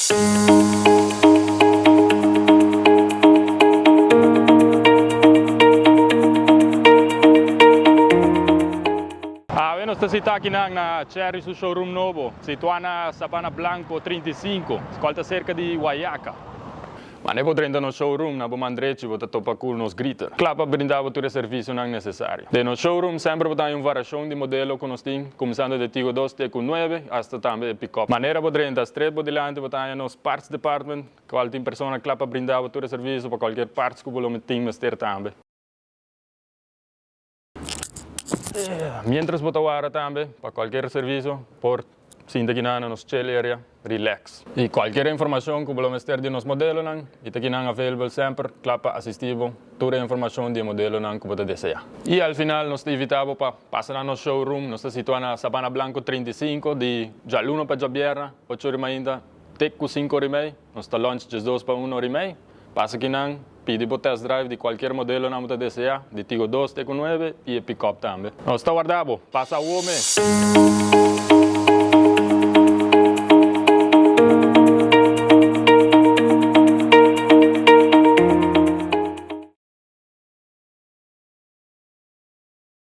Nós estamos aqui na Cherry do showroom nobo, situado na Sabana Blanco 35, escolta cerca de Guayaca. Mas não podemos no showroom, na bomandrete, vou topa cool nos grita. Clapa brindava todo o serviço não necessário. De no showroom sempre vou dar uma variação de modelo que nós temos, começando de Tigo 2 Tigo 9 até também pick-up. Maneira podemos das três bodilante vou dar nos parts department, qual tem pessoa clapa brindava todo o serviço para qualquer parte que volume tem ter também. Mientras botar agora também, para qualquer serviço, por sinta aqui na nos chill area, relax. E qualquer informação que volamos ter de nos modelos, e aqui na available sempre, clapa assistivo, toda a informação de modelo que você deseja. E ao final, nós te invitamos para passar no showroom, nós estamos situados na Sabana Blanco 35, de já lunes para Jabierna, 8 horas ainda, teco 5 horas e meia, nós estamos lunch de 2 para 1 hora e meia. Passa aqui não, pede para test drive de qualquer modelo que você deseja, de Tigo 2, Tigo 9 e pick-up também. Nós estamos guardando, passa o homem.